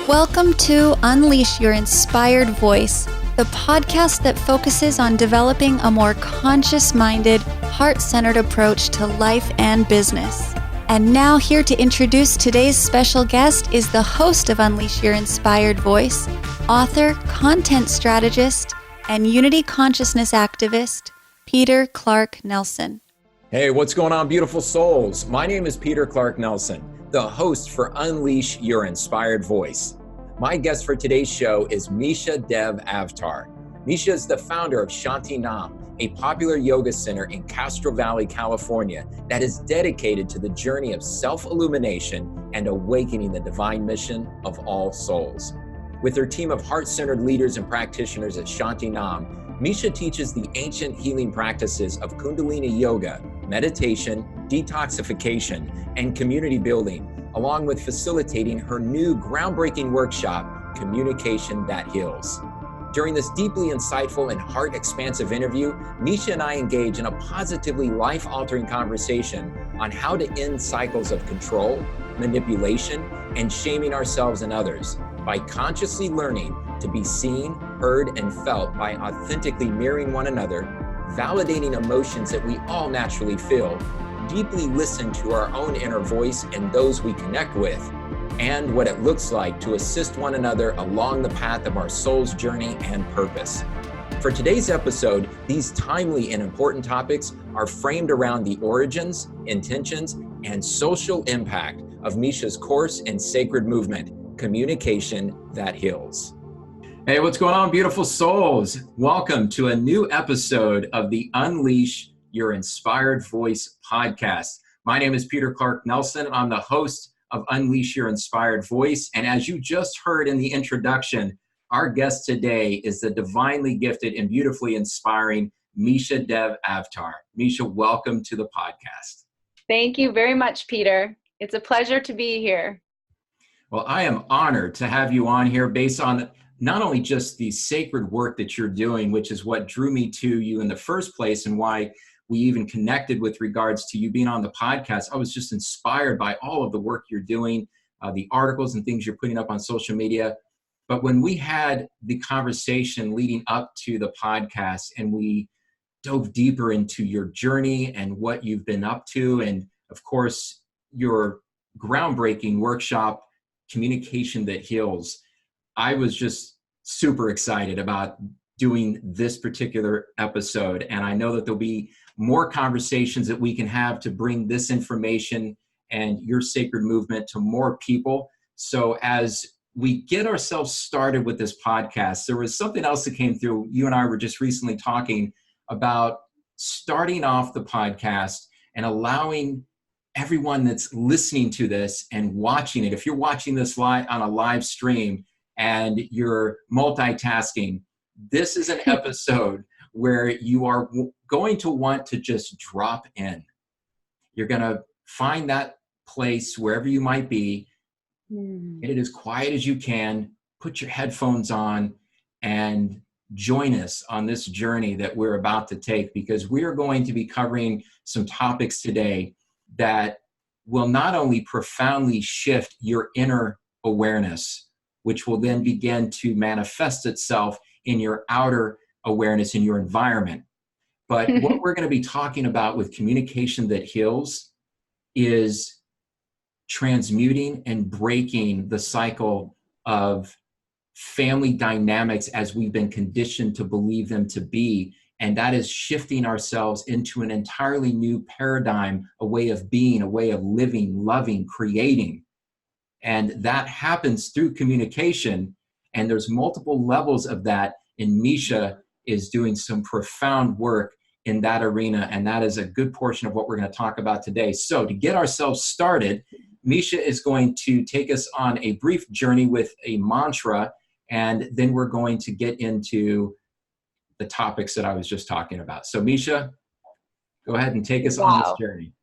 Welcome to Unleash Your Inspired Voice, the podcast that focuses on developing a more conscious-minded, heart-centered approach to life and business. And now here to introduce today's special guest is the host of Unleash Your Inspired Voice, author, content strategist, and Unity Consciousness activist, Peter Clark Nelson. Hey, what's going on, beautiful souls? My name is Peter Clark Nelson, the host for Unleash Your Inspired Voice. My guest for today's show is Meisha Dev Avtar. Meisha is the founder of Shanti Naam, a popular yoga center in Castro Valley, California, that is dedicated to the journey of self-illumination and awakening the divine mission of all souls. With her team of heart-centered leaders and practitioners at Shanti Naam, Meisha teaches the ancient healing practices of Kundalini yoga, meditation, detoxification, and community building, along with facilitating her new groundbreaking workshop, Communication That Heals. During this deeply insightful and heart-expansive interview, Meisha and I engage in a positively life-altering conversation on how to end cycles of control, manipulation, and shaming ourselves and others by consciously learning to be seen, heard, and felt by authentically mirroring one another, validating emotions that we all naturally feel, deeply listen to our own inner voice and those we connect with, and what it looks like to assist one another along the path of our soul's journey and purpose. For today's episode, these timely and important topics are framed around the origins, intentions, and social impact of Meisha's course and sacred movement, Communication That Heals. Hey, what's going on, beautiful souls? Welcome to a new episode of the Unleash Your Inspired Voice podcast. My name is Peter Clark Nelson. I'm the host of Unleash Your Inspired Voice. And as you just heard in the introduction, our guest today is the divinely gifted and beautifully inspiring Meisha Dev Avtar. Meisha, welcome to the podcast. Thank you very much, Peter. It's a pleasure to be here. Well, I am honored to have you on here based on not only just the sacred work that you're doing, which is what drew me to you in the first place and why we even connected with regards to you being on the podcast. I was just inspired by all of the work you're doing, the articles and things you're putting up on social media. But when we had the conversation leading up to the podcast and we dove deeper into your journey and what you've been up to, and of course, your groundbreaking workshop, Communication That Heals, I was just super excited about doing this particular episode. And I know that there'll be more conversations that we can have to bring this information and your sacred movement to more people. So as we get ourselves started with this podcast, there was something else that came through. You and I were just recently talking about starting off the podcast and allowing everyone that's listening to this and watching it. If you're watching this live on a live stream and you're multitasking, this is an episode where you are going to want to just drop in. You're going to find that place wherever you might be, get it as quiet as you can, put your headphones on, and join us on this journey that we're about to take, because we are going to be covering some topics today that will not only profoundly shift your inner awareness, which will then begin to manifest itself in your outer awareness in your environment. But what we're going to be talking about with Communication That Heals is transmuting and breaking the cycle of family dynamics as we've been conditioned to believe them to be. And that is shifting ourselves into an entirely new paradigm, a way of being, a way of living, loving, creating. And that happens through communication. And there's multiple levels of that. And Meisha is doing some profound work in that arena. And that is a good portion of what we're going to talk about today. So to get ourselves started, Meisha is going to take us on a brief journey with a mantra. And then we're going to get into the topics that I was just talking about. So Meisha, go ahead and take us on this journey.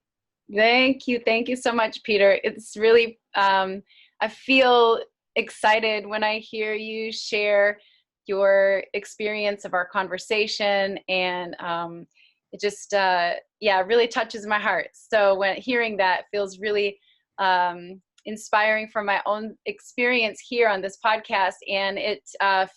Thank you. Thank you so much, Peter. It's really, I feel excited when I hear you share your experience of our conversation, and it just, really touches my heart. So when hearing that feels really inspiring from my own experience here on this podcast. And it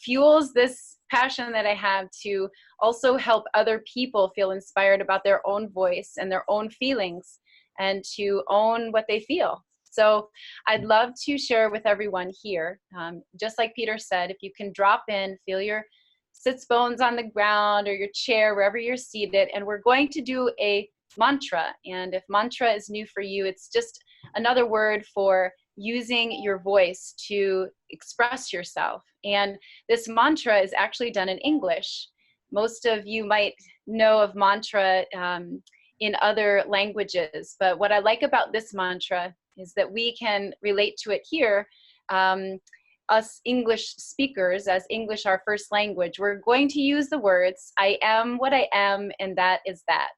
fuels this passion that I have to also help other people feel inspired about their own voice and their own feelings and to own what they feel. So I'd love to share with everyone here, just like Peter said, if you can drop in, feel your sits bones on the ground or your chair, wherever you're seated, and we're going to do a mantra. And if mantra is new for you, it's just another word for using your voice to express yourself. And this mantra is actually done in English. Most of you might know of mantra in other languages, but what I like about this mantra is that we can relate to it here. Us English speakers, as English our first language, we're going to use the words, I am what I am, and that is that.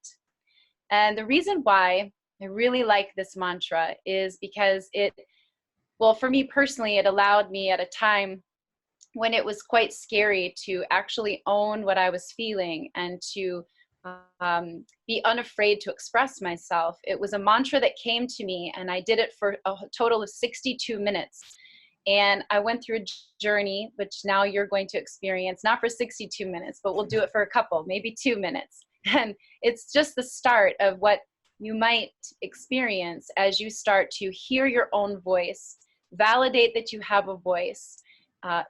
And the reason why I really like this mantra is because it, well, for me personally, it allowed me at a time when it was quite scary to actually own what I was feeling and to be unafraid to express myself. It was a mantra that came to me, and I did it for a total of 62 minutes. And I went through a journey, which now you're going to experience, not for 62 minutes, but we'll do it for a couple, maybe 2 minutes. And it's just the start of what you might experience as you start to hear your own voice, validate that you have a voice,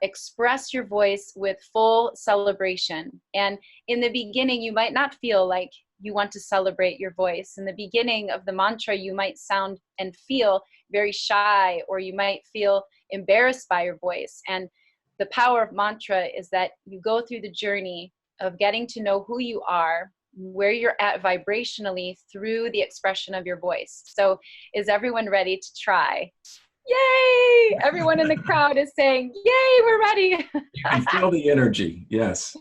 express your voice with full celebration. And in the beginning, you might not feel like you want to celebrate your voice. In the beginning of the mantra, you might sound and feel very shy, or you might feel embarrassed by your voice. And the power of mantra is that you go through the journey of getting to know who you are, where you're at vibrationally through the expression of your voice. So is everyone ready to try? Yay! Everyone in the crowd is saying, yay, we're ready. I feel the energy, yes.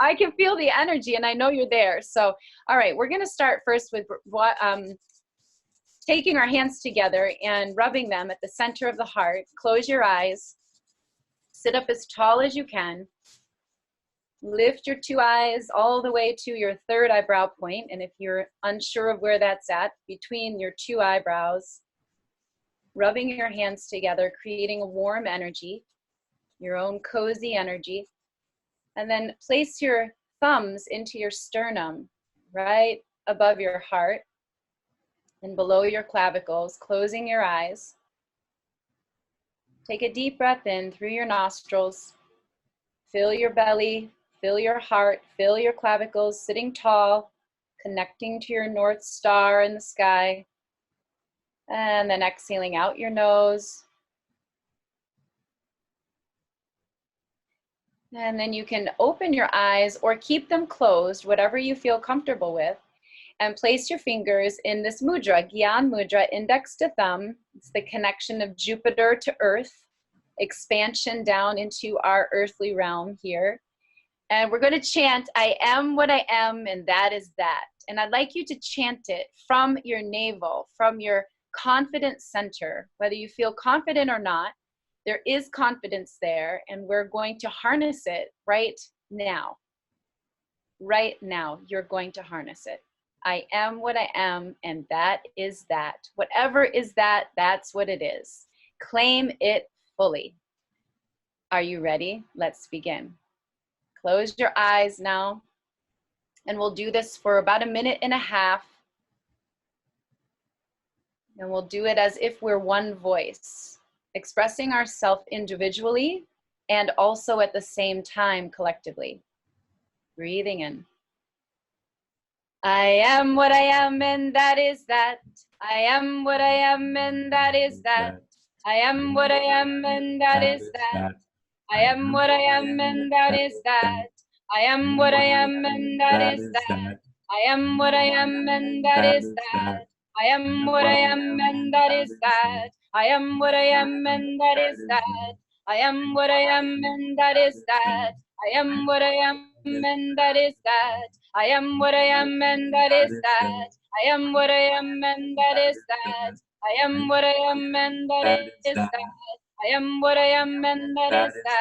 I can feel the energy, and I know you're there. So, all right, we're going to start first with taking our hands together and rubbing them at the center of the heart. Close your eyes. Sit up as tall as you can. Lift your 2 eyes all the way to your 3rd eyebrow point. And if you're unsure of where that's at, between your 2 eyebrows, rubbing your hands together, creating a warm energy, your own cozy energy. And then place your thumbs into your sternum, right above your heart and below your clavicles, closing your eyes. Take a deep breath in through your nostrils. Fill your belly, fill your heart, fill your clavicles, sitting tall, connecting to your North Star in the sky. And then exhaling out your nose. And then you can open your eyes or keep them closed, whatever you feel comfortable with, and place your fingers in this mudra, Gyan Mudra, index to thumb. It's the connection of Jupiter to Earth, expansion down into our earthly realm here. And we're going to chant, I am what I am, and that is that. And I'd like you to chant it from your navel, from your confident center. Whether you feel confident or not, there is confidence there, and we're going to harness it right now. Right now, you're going to harness it. I am what I am, and that is that. Whatever is that, that's what it is. Claim it fully. Are you ready? Let's begin. Close your eyes now, and we'll do this for about 1.5 minutes. And we'll do it as if we're one voice, expressing ourselves individually and also at the same time collectively. Breathing in. I am what I am, and that is that. I am what I am, and that is that. I am what I am, and that is that. I am what I am, and that is that. I am what I am, and that is that. I am what I am, and that is that. I am what I am, and that is that. I am what I am, and that is that. I am what I am, and that is that. I am what I am, and that is that. I am what I am, and that is that. I am what I am, and that is that. I am what I am, and that is that. I am what I am, and that is that.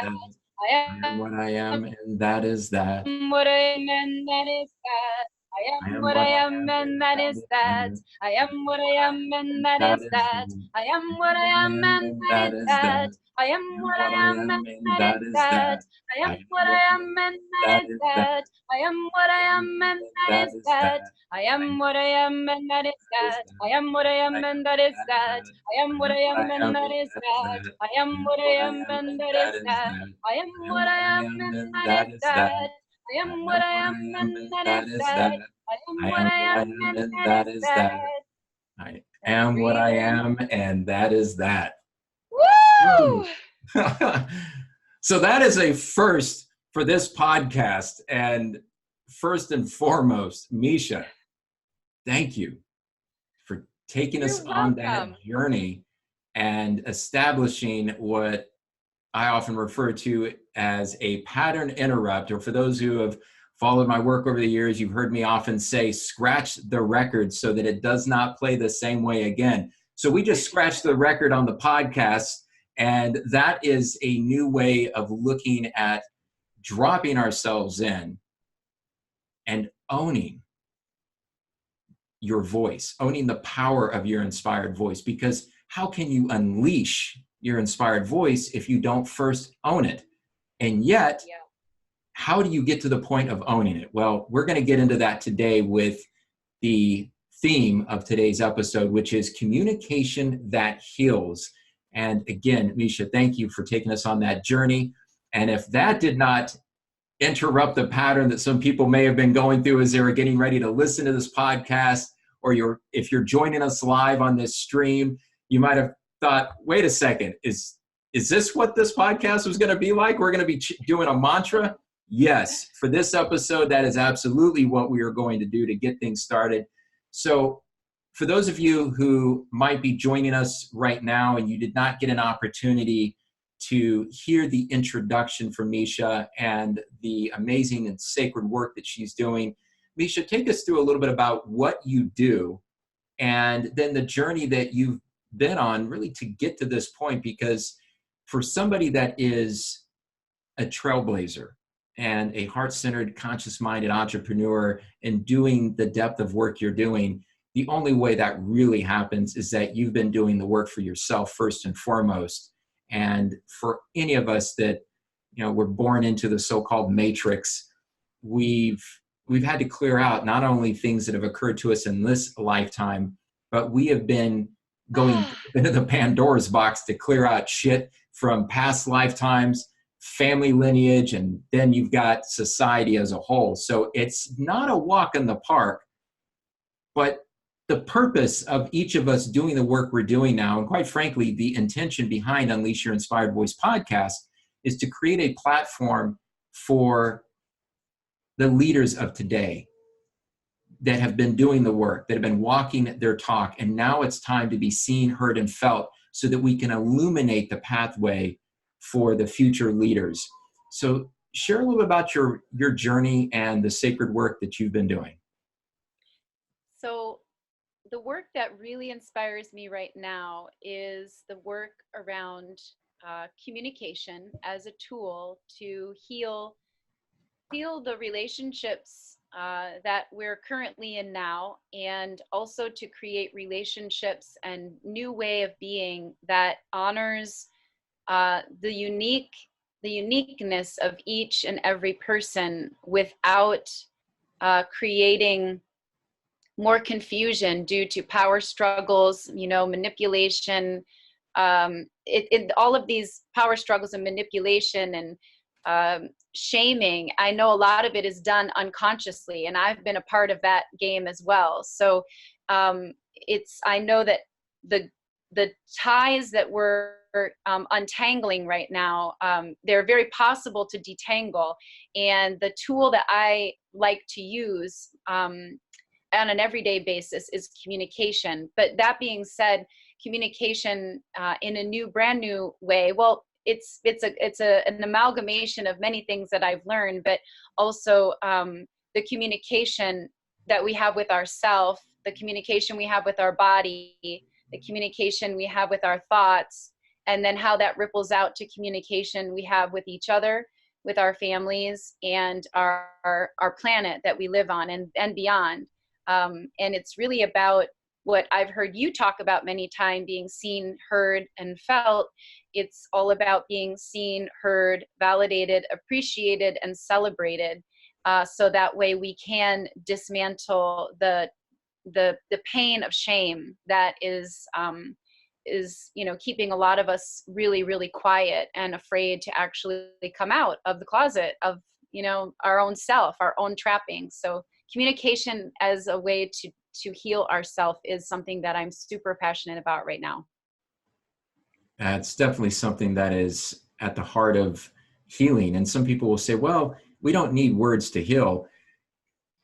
I am what I am, and that is that. what I am, and that is that. I am what I am, and that is that. I am what I am, and that is that. I am what I am, and that is that. I am what I am, and that is that. I am what I am, and that is that. I am what I am, and that is that. I am what I am, and that is that. I am what I am, and that is that. I am what I am, and that is that. I am what I am, and that is that. I am what I am, and that is that. I am what I am, and that is that. I am what I am, and that is that. I am what I am, and that is that. Woo! So that is a first for this podcast. And first and foremost, Meisha, thank you for taking us on that journey and establishing what I often refer to as a pattern interrupt, or for those who have followed my work over the years, you've heard me often say, scratch the record so that it does not play the same way again. So we just scratched the record on the podcast, and that is a new way of looking at dropping ourselves in and owning your voice, owning the power of your inspired voice, because how can you unleash your inspired voice if you don't first own it? And yet, how do you get to the point of owning it? Well, we're going to get into that today with the theme of today's episode, which is communication that heals. And again, Meisha, thank you for taking us on that journey. And if that did not interrupt the pattern that some people may have been going through as they were getting ready to listen to this podcast, or if you're joining us live on this stream, you might have thought, wait a second, is this what this podcast was going to be like? We're going to be doing a mantra? Yes, for this episode, that is absolutely what we are going to do to get things started. So for those of you who might be joining us right now and you did not get an opportunity to hear the introduction from Meisha and the amazing and sacred work that she's doing, Meisha, take us through a little bit about what you do and then the journey that you've been on really to get to this point, because for somebody that is a trailblazer and a heart-centered, conscious-minded entrepreneur and doing the depth of work you're doing, the only way that really happens is that you've been doing the work for yourself first and foremost. And for any of us that, we're born into the so-called matrix, we've had to clear out not only things that have occurred to us in this lifetime, but we have been going into the Pandora's box to clear out shit from past lifetimes, family lineage, and then you've got society as a whole. So it's not a walk in the park, but the purpose of each of us doing the work we're doing now, and quite frankly, the intention behind Unleash Your Inspired Voice podcast, is to create a platform for the leaders of today that have been doing the work, that have been walking their talk, and now it's time to be seen, heard, and felt so that we can illuminate the pathway for the future leaders. So share a little bit about your journey and the sacred work that you've been doing. So the work that really inspires me right now is the work around communication as a tool to heal the relationships that we're currently in now, and also to create relationships and new way of being that honors the uniqueness of each and every person without creating more confusion due to power struggles, manipulation, all of these power struggles and manipulation and shaming. I know a lot of it is done unconsciously, and I've been a part of that game as well. So I know that the ties that we're untangling right now, they're very possible to detangle. And the tool that I like to use on an everyday basis is communication. But that being said, communication in a brand new way, well, it's an amalgamation of many things that I've learned, but also the communication that we have with ourselves, the communication we have with our body, the communication we have with our thoughts, and then how that ripples out to communication we have with each other, with our families and our planet that we live on, and beyond. And it's really about what I've heard you talk about many times, being seen, heard, and felt. It's all about being seen, heard, validated, appreciated, and celebrated. So that way we can dismantle the pain of shame that is keeping a lot of us really, really quiet and afraid to actually come out of the closet of our own self, our own trappings. So communication as a way to heal ourselves is something that I'm super passionate about right now. It's definitely something that is at the heart of healing. And some people will say, well, we don't need words to heal.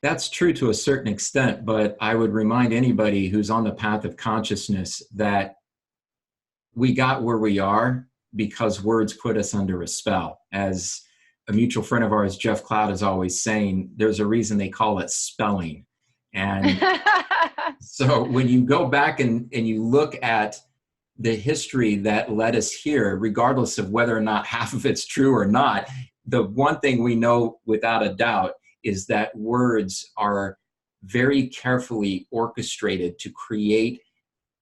That's true to a certain extent, but I would remind anybody who's on the path of consciousness that we got where we are because words put us under a spell. As a mutual friend of ours, Jeff Cloud, is always saying, there's a reason they call it spelling. And so when you go back and you look at the history that led us here, regardless of whether or not half of it's true or not, the one thing we know without a doubt is that words are very carefully orchestrated to create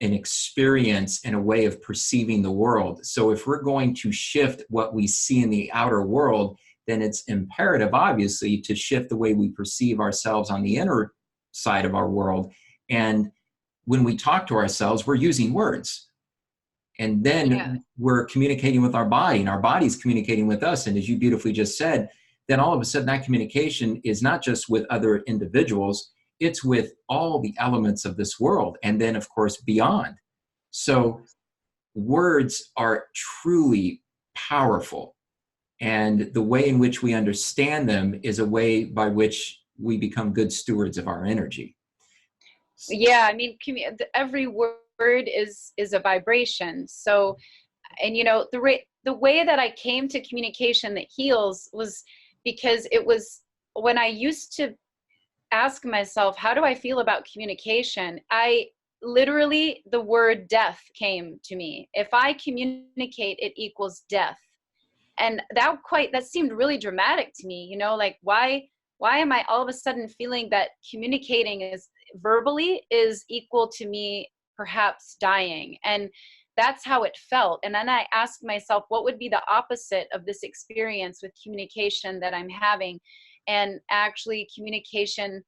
an experience and a way of perceiving the world. So if we're going to shift what we see in the outer world, then it's imperative, obviously, to shift the way we perceive ourselves on the inner side of our world. And when we talk to ourselves, we're using words. And then we're communicating with our body, and our body's communicating with us. And as you beautifully just said, then all of a sudden that communication is not just with other individuals, it's with all the elements of this world, and then of course beyond. So words are truly powerful, and the way in which we understand them is a way by which we become good stewards of our energy. Yeah, I mean, every word is a vibration. So, and the way that I came to communication that heals was because it was when I used to ask myself, how do I feel about communication? The word death came to me. If I communicate, it equals death. And that seemed really dramatic to me, like why am I all of a sudden feeling that communicating is verbally is equal to me perhaps dying? And that's how it felt. And then I asked myself, what would be the opposite of this experience with communication that I'm having? And actually communication,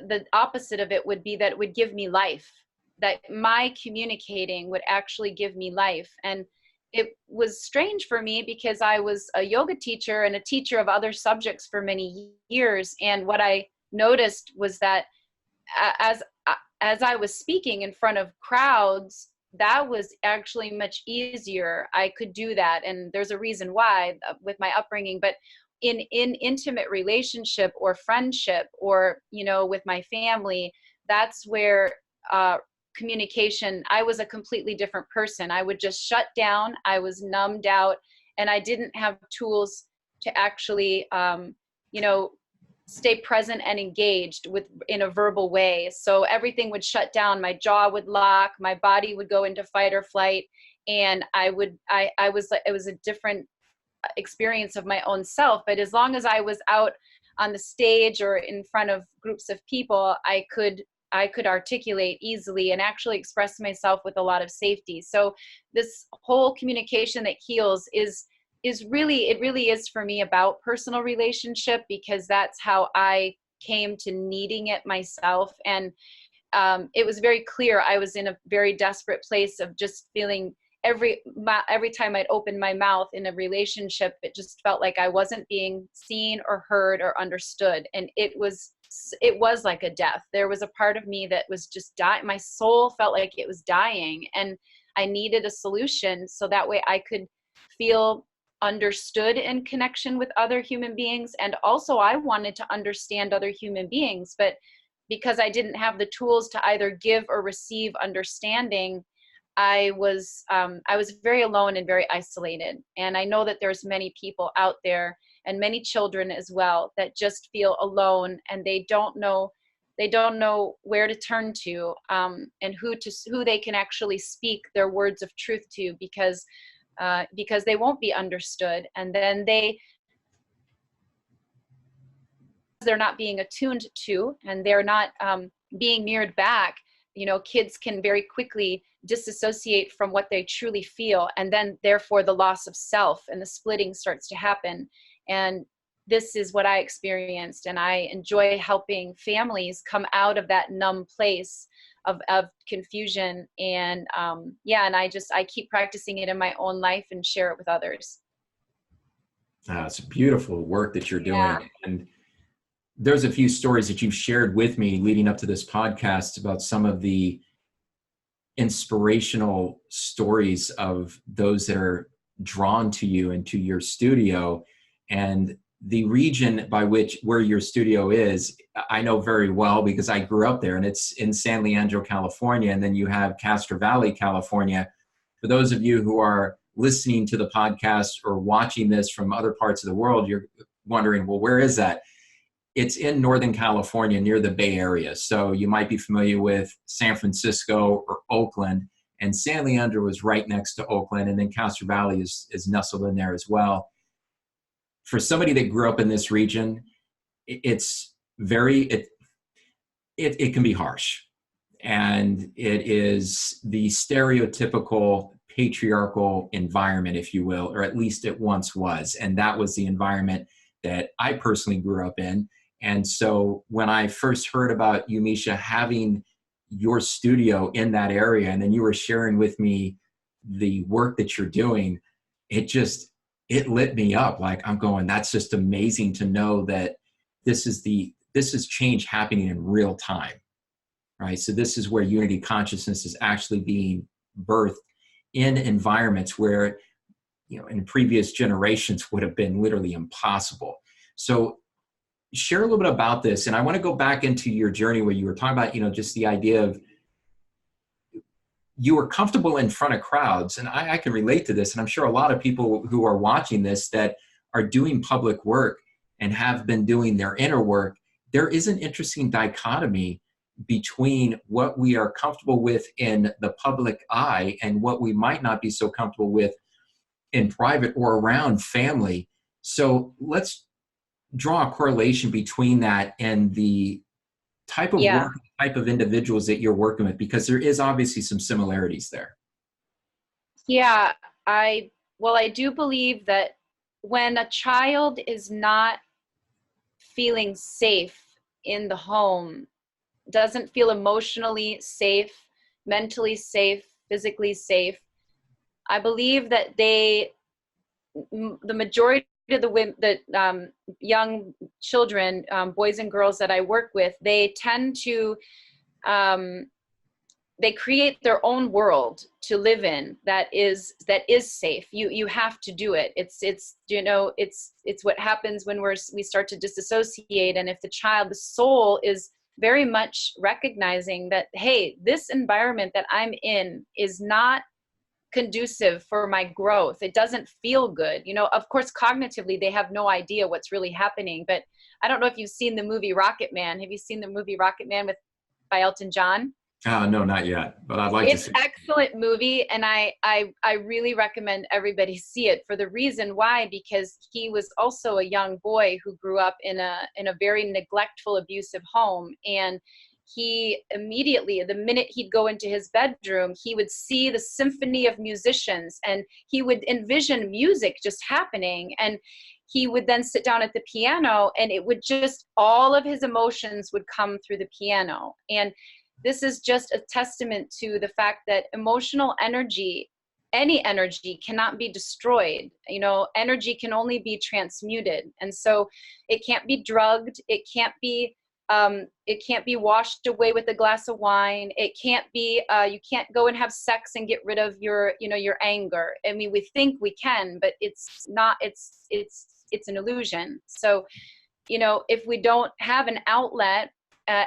the opposite of it would be that it would give me life, that my communicating would actually give me life. And it was strange for me because I was a yoga teacher and a teacher of other subjects for many years. And what I noticed was that as I was speaking in front of crowds, that was actually much easier. I could do that. And there's a reason why with my upbringing, but in intimate relationship or friendship or, with my family, that's where communication, I was a completely different person. I would just shut down. I was numbed out, and I didn't have tools to actually, stay present and engaged in a verbal way. So everything would shut down. My jaw would lock, my body would go into fight or flight. And it was a different experience of my own self. But as long as I was out on the stage or in front of groups of people, I could articulate easily and actually express myself with a lot of safety. So this whole communication that heals is really for me about personal relationship, because that's how I came to needing it myself. And it was very clear I was in a very desperate place of just feeling every time I'd open my mouth in a relationship, it just felt like I wasn't being seen or heard or understood. And it was like a death. There was a part of me that was just dying. My soul felt like it was dying, and I needed a solution so that way I could feel understood in connection with other human beings. And also I wanted to understand other human beings, but because I didn't have the tools to either give or receive understanding, I was very alone and very isolated. And I know that there's many people out there, and many children as well, that just feel alone, and they don't know where to turn to, and who they can actually speak their words of truth to, because they won't be understood. And then they they're not being attuned to, and they're not being mirrored back, kids can very quickly disassociate from what they truly feel. And then therefore the loss of self and the splitting starts to happen. And this is what I experienced. And I enjoy helping families come out of that numb place of confusion. And and I keep practicing it in my own life and share it with others. It's beautiful work that you're doing. Yeah. And there's a few stories that you've shared with me leading up to this podcast about some of the inspirational stories of those that are drawn to you and to your studio. And the region where your studio is, I know very well because I grew up there, and it's in San Leandro, California. And then you have Castro Valley, California. For those of you who are listening to the podcast or watching this from other parts of the world, you're wondering, well, where is that? It's in Northern California near the Bay Area. So you might be familiar with San Francisco or Oakland, and San Leandro is right next to Oakland, and then Castro Valley is nestled in there as well. For somebody that grew up in this region, it can be harsh. And it is the stereotypical patriarchal environment, if you will, or at least it once was. And that was the environment that I personally grew up in. And so when I first heard about you, Meisha, having your studio in that area, and then you were sharing with me the work that you're doing, it lit me up. Like, I'm going, that's just amazing to know that this is change happening in real time, right? So this is where unity consciousness is actually being birthed in environments where, in previous generations would have been literally impossible. So share a little bit about this. And I want to go back into your journey where you were talking about, just the idea of you were comfortable in front of crowds. And I can relate to this. And I'm sure a lot of people who are watching this that are doing public work and have been doing their inner work, there is an interesting dichotomy between what we are comfortable with in the public eye and what we might not be so comfortable with in private or around family. So let's draw a correlation between that and the type of work, type of individuals that you're working with, because there is obviously some similarities there. Yeah, I do believe that when a child is not feeling safe in the home, doesn't feel emotionally safe, mentally safe, physically safe, I believe that the majority of the young children, boys and girls that I work with, they tend to, they create their own world to live in that is safe. You have to do it. It's what happens when we start to disassociate. And if the soul is very much recognizing that, hey, this environment that I'm in is not conducive for my growth. It doesn't feel good. Of course, cognitively, they have no idea what's really happening. But I don't know if you've seen the movie Rocket Man. Have you seen the movie Rocket Man by Elton John? No, not yet, but I'd like to see. It's an excellent movie, and I really recommend everybody see it for the reason why, because he was also a young boy who grew up in a very neglectful, abusive home, and he immediately, the minute he'd go into his bedroom, he would see the symphony of musicians, and he would envision music just happening, and he would then sit down at the piano, and it would just, all of his emotions would come through the piano. And this is just a testament to the fact that emotional energy, any energy, cannot be destroyed. Energy can only be transmuted. And so it can't be drugged. It can't be washed away with a glass of wine. It can't be, you can't go and have sex and get rid of your anger. I mean, we think we can, but it's not, it's an illusion. So, if we don't have an outlet,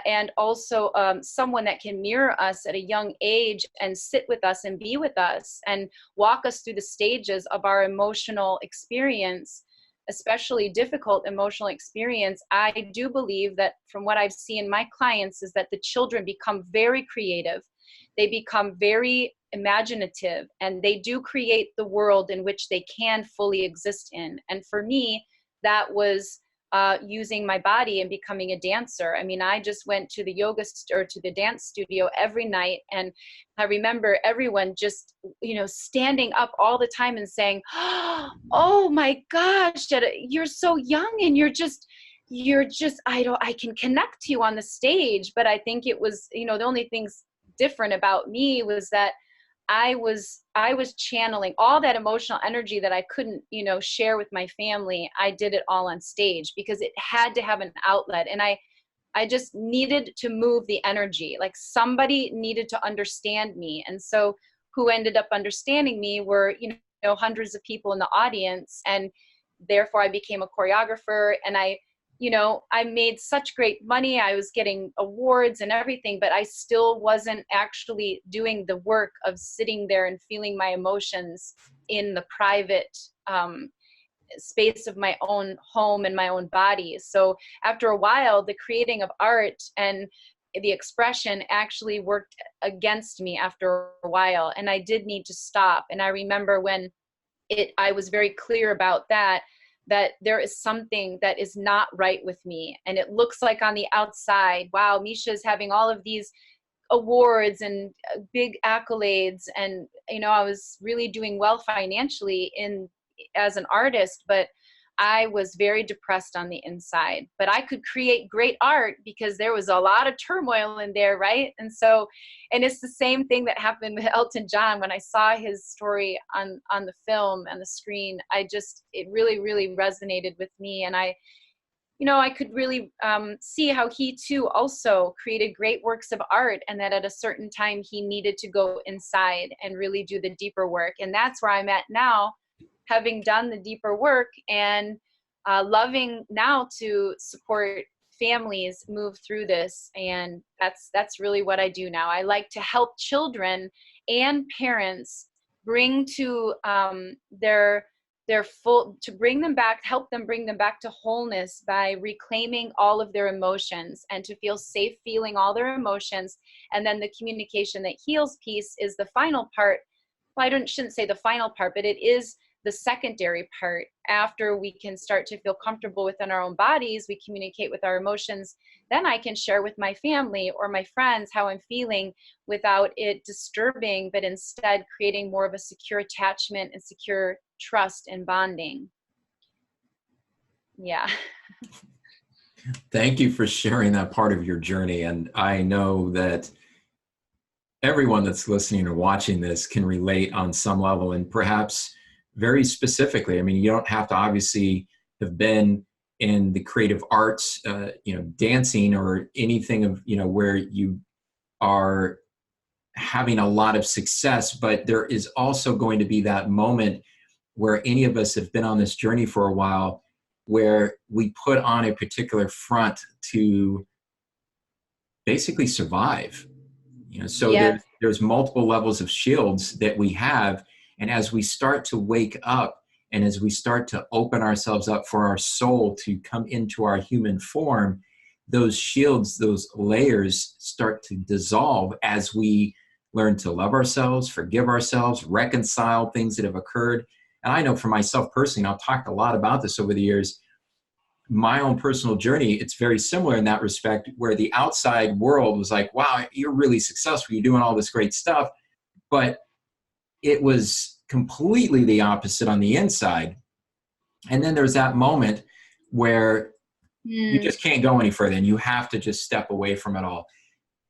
and also someone that can mirror us at a young age and sit with us and be with us and walk us through the stages of our emotional experience, especially difficult emotional experience, I do believe that from what I've seen in my clients is that the children become very creative. They become very imaginative, and they do create the world in which they can fully exist in. And for me, that was using my body and becoming a dancer. I mean, I just went to the or to the dance studio every night. And I remember everyone just, standing up all the time and saying, "Oh my gosh, Jetta, you're so young and I can connect to you on the stage." But I think it was, the only things different about me was that I was channeling all that emotional energy that I couldn't, share with my family. I did it all on stage because it had to have an outlet. And I just needed to move the energy. Like somebody needed to understand me. And so who ended up understanding me were, hundreds of people in the audience. And therefore I became a choreographer, and I made such great money. I was getting awards and everything, but I still wasn't actually doing the work of sitting there and feeling my emotions in the private space of my own home and my own body. So after a while, the creating of art and the expression actually worked against me after a while. And I did need to stop. And I remember when I was very clear about that there is something that is not right with me. And it looks like on the outside, wow, Meisha is having all of these awards and big accolades. And, I was really doing well financially as an artist, but I was very depressed on the inside. But I could create great art because there was a lot of turmoil in there, right? And it's the same thing that happened with Elton John. When I saw his story on the film and the screen, it really, really resonated with me. And I could really see how he too also created great works of art, and that at a certain time he needed to go inside and really do the deeper work. And that's where I'm at now, having done the deeper work and loving now to support families move through this. And that's really what I do now. I like to help children and parents bring to help them bring them back to wholeness by reclaiming all of their emotions, and to feel safe feeling all their emotions. And then the communication that heals piece is the final part. Well, shouldn't say the final part, but it is the secondary part. After we can start to feel comfortable within our own bodies, we communicate with our emotions, then I can share with my family or my friends how I'm feeling without it disturbing, but instead creating more of a secure attachment and secure trust and bonding. Yeah. Thank you for sharing that part of your journey. And I know that everyone that's listening or watching this can relate on some level, and perhaps very specifically. I mean, you don't have to obviously have been in the creative arts, dancing or anything of, where you are having a lot of success, but there is also going to be that moment where any of us have been on this journey for a while, where we put on a particular front to basically survive. So Yeah. there's multiple levels of shields that we have. And as we start to wake up, and as we start to open ourselves up for our soul to come into our human form, those shields, those layers start to dissolve as we learn to love ourselves, forgive ourselves, reconcile things that have occurred. And I know for myself personally, and I've talked a lot about this over the years, my own personal journey, it's very similar in that respect, where the outside world was like, wow, you're really successful, you're doing all this great stuff. But it was completely the opposite on the inside. And then there's that moment where you just can't go any further, and you have to just step away from it all.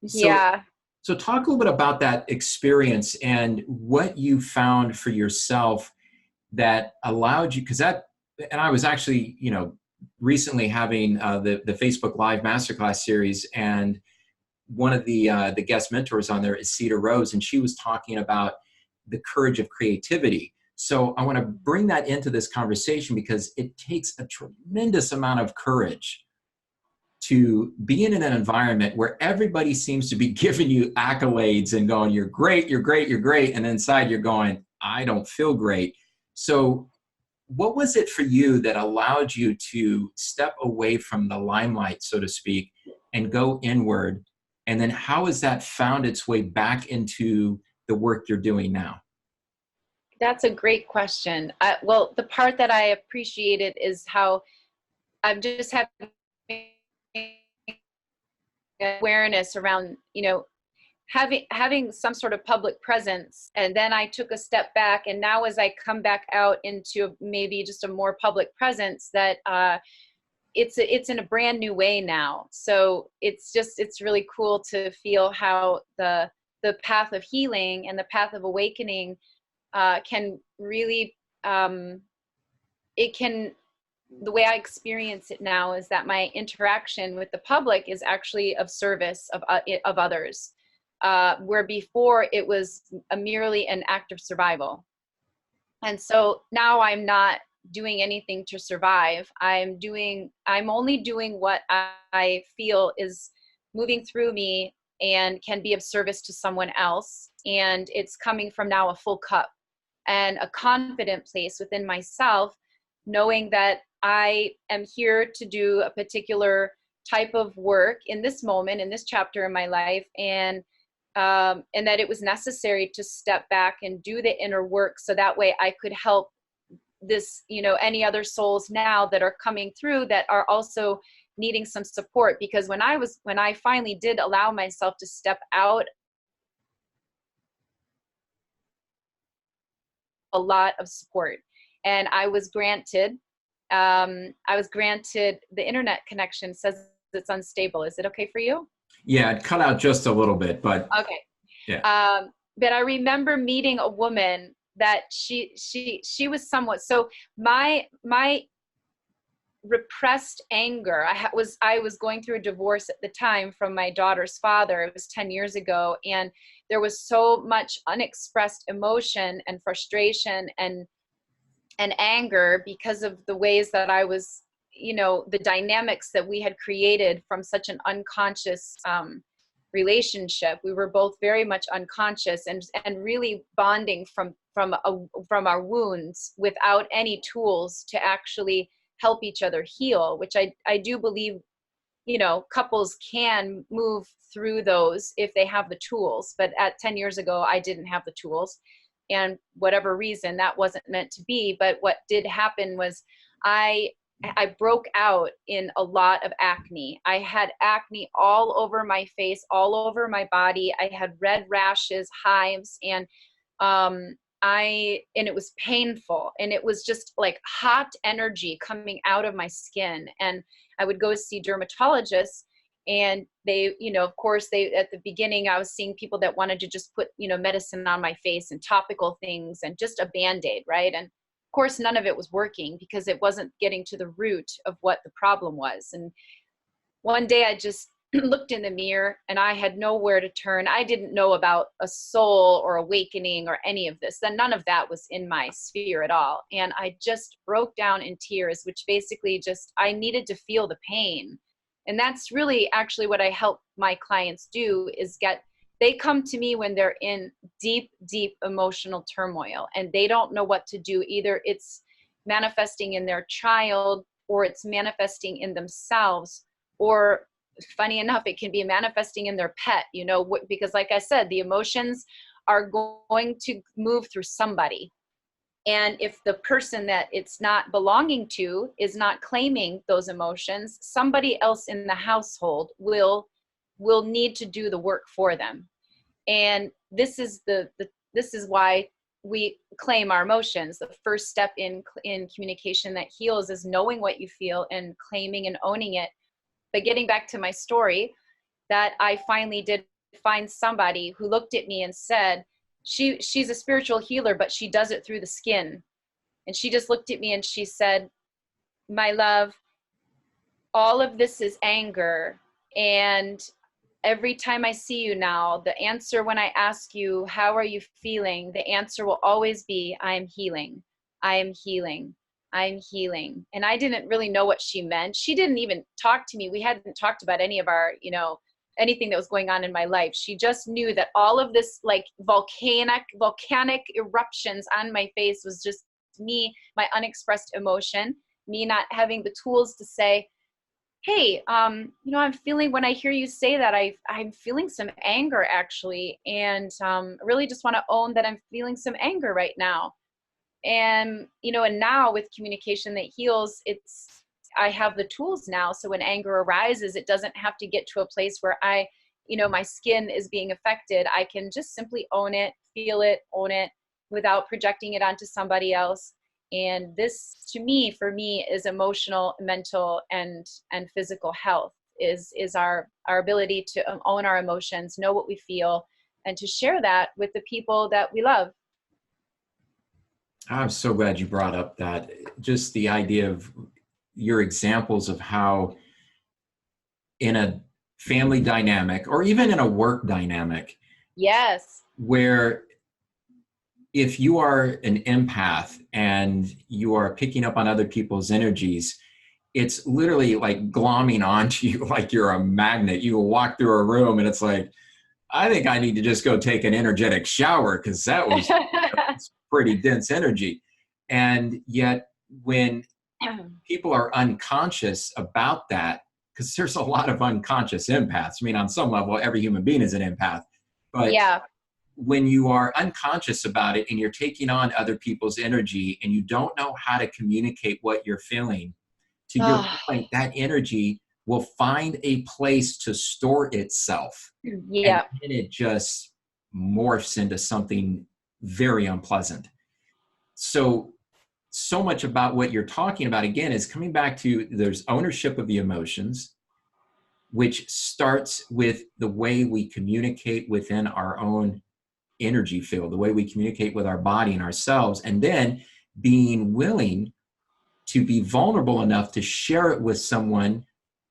So talk a little bit about that experience and what you found for yourself that allowed you, and I was actually, recently having the Facebook Live Masterclass series, and one of the guest mentors on there is Cedar Rose, and she was talking about the courage of creativity. So I want to bring that into this conversation because it takes a tremendous amount of courage to be in an environment where everybody seems to be giving you accolades and going, you're great, you're great, you're great. And inside you're going, I don't feel great. So what was it for you that allowed you to step away from the limelight, so to speak, and go inward? And then how has that found its way back into the work you're doing now? That's a great question. Well, the part that I appreciated is how I've just had awareness around, having some sort of public presence. And then I took a step back, and now as I come back out into maybe just a more public presence, that it's in a brand new way now. So it's really cool to feel how the path of healing and the path of awakening can really, the way I experience it now is that my interaction with the public is actually of service of others, where before it was merely an act of survival. And so now I'm not doing anything to survive. I'm only doing what I feel is moving through me and can be of service to someone else. And it's coming from now a full cup and a confident place within myself, knowing that I am here to do a particular type of work in this moment, in this chapter in my life, and that it was necessary to step back and do the inner work, so that way I could help this, any other souls now that are coming through that are also needing some support. Because when I finally did allow myself to step out, a lot of support, and I was granted the internet connection says it's unstable. Is it okay for you? Yeah, it cut out just a little bit, but okay. Yeah. But I remember meeting a woman that she was somewhat, so my repressed anger, I was going through a divorce at the time from my daughter's father. It was 10 years ago, and there was so much unexpressed emotion and frustration and anger because of the ways that I was, the dynamics that we had created from such an unconscious relationship. We were both very much unconscious and really bonding from our wounds without any tools to actually help each other heal, which I do believe, couples can move through those if they have the tools. But at 10 years ago, I didn't have the tools. And whatever reason, that wasn't meant to be. But what did happen was I broke out in a lot of acne. I had acne all over my face, all over my body. I had red rashes, hives, and it was painful. And it was just like hot energy coming out of my skin. And I would go see dermatologists, and they, of course, at the beginning, I was seeing people that wanted to just put, medicine on my face and topical things and just a Band-Aid, right? And of course, none of it was working because it wasn't getting to the root of what the problem was. And one day I just looked in the mirror, and I had nowhere to turn. I didn't know about a soul or awakening or any of this. Then none of that was in my sphere at all. And I just broke down in tears, which basically just, I needed to feel the pain. And that's really actually what I help my clients do, is they come to me when they're in deep, deep emotional turmoil and they don't know what to do. Either it's manifesting in their child, or it's manifesting in themselves, or funny enough, it can be manifesting in their pet, because like I said, the emotions are going to move through somebody. And if the person that it's not belonging to is not claiming those emotions, somebody else in the household will need to do the work for them. And this is this is why we claim our emotions. The first step in communication that heals is knowing what you feel and claiming and owning it. But getting back to my story, that I finally did find somebody who looked at me and said, she's a spiritual healer, but she does it through the skin. And she just looked at me and she said, my love, all of this is anger. And every time I see you now, the answer when I ask you, how are you feeling? The answer will always be, I am healing. I am healing. I'm healing. And I didn't really know what she meant. She didn't even talk to me. We hadn't talked about any of our, anything that was going on in my life. She just knew that all of this like volcanic eruptions on my face was just me, my unexpressed emotion, me not having the tools to say, hey, I'm feeling, when I hear you say that, I'm feeling some anger actually. And really just want to own that I'm feeling some anger right now. And, and now with communication that heals, I have the tools now. So when anger arises, it doesn't have to get to a place where my skin is being affected. I can just simply own it, feel it, own it without projecting it onto somebody else. And this, for me, is emotional, mental, and physical health is our ability to own our emotions, know what we feel, and to share that with the people that we love. I'm so glad you brought up that, just the idea of your examples of how in a family dynamic or even in a work dynamic, Yes. where if you are an empath and you are picking up on other people's energies, it's literally like glomming onto you like you're a magnet. You will walk through a room and it's like, I think I need to just go take an energetic shower because that was pretty dense energy. And yet when people are unconscious about that, because there's a lot of unconscious empaths. I mean, on some level, every human being is an empath. But yeah. when you are unconscious about it and you're taking on other people's energy and you don't know how to communicate what you're feeling, to your point, that energy will find a place to store itself. Yeah. And then it just morphs into something very unpleasant. So much about what you're talking about, again, is coming back to there's ownership of the emotions, which starts with the way we communicate within our own energy field, the way we communicate with our body and ourselves, and then being willing to be vulnerable enough to share it with someone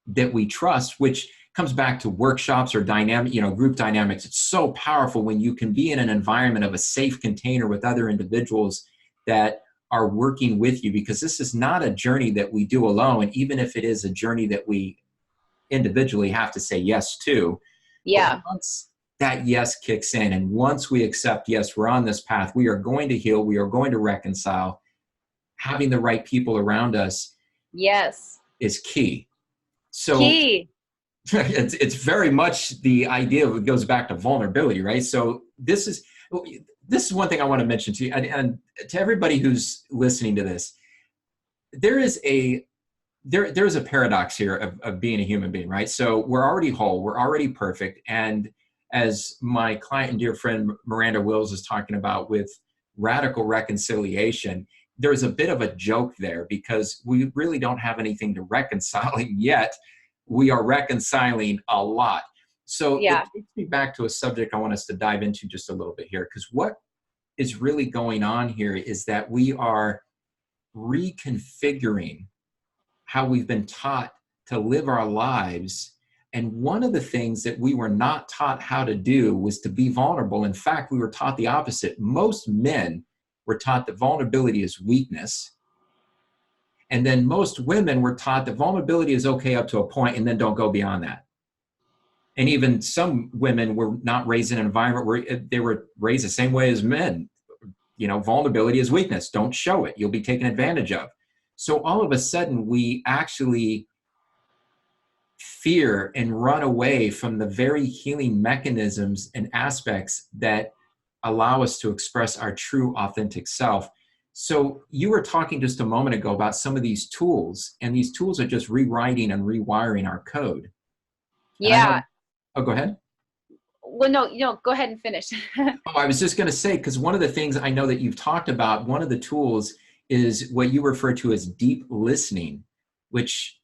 that we trust, which comes back to workshops or dynamic, group dynamics. It's so powerful when you can be in an environment of a safe container with other individuals that are working with you, because this is not a journey that we do alone, even if it is a journey that we individually have to say yes to. Yeah. But once that yes kicks in, and once we accept, yes, we're on this path, we are going to heal, we are going to reconcile, having the right people around us yes is key. So key. it's very much the idea of, it goes back to vulnerability, right? So this is one thing I want to mention to you, and to everybody who's listening to this. There is a paradox here of being a human being, right? So we're already whole, we're already perfect, and as my client and dear friend Miranda Wills is talking about with radical reconciliation, there's a bit of a joke there because we really don't have anything to reconcile yet. We are reconciling a lot. So it takes me back to a subject I want us to dive into just a little bit here, because what is really going on here is that we are reconfiguring how we've been taught to live our lives. And one of the things that we were not taught how to do was to be vulnerable. In fact, we were taught the opposite. Most men were taught that vulnerability is weakness. And then most women were taught that vulnerability is okay up to a point and then don't go beyond that. And even some women were not raised in an environment where they were raised the same way as men. Vulnerability is weakness. Don't show it. You'll be taken advantage of. So all of a sudden, we actually fear and run away from the very healing mechanisms and aspects that allow us to express our true, authentic self. So you were talking just a moment ago about some of these tools, and these tools are just rewriting and rewiring our code. Yeah. Oh, go ahead. Well, no, go ahead and finish. I was just going to say, because one of the things I know that you've talked about, one of the tools is what you refer to as deep listening, which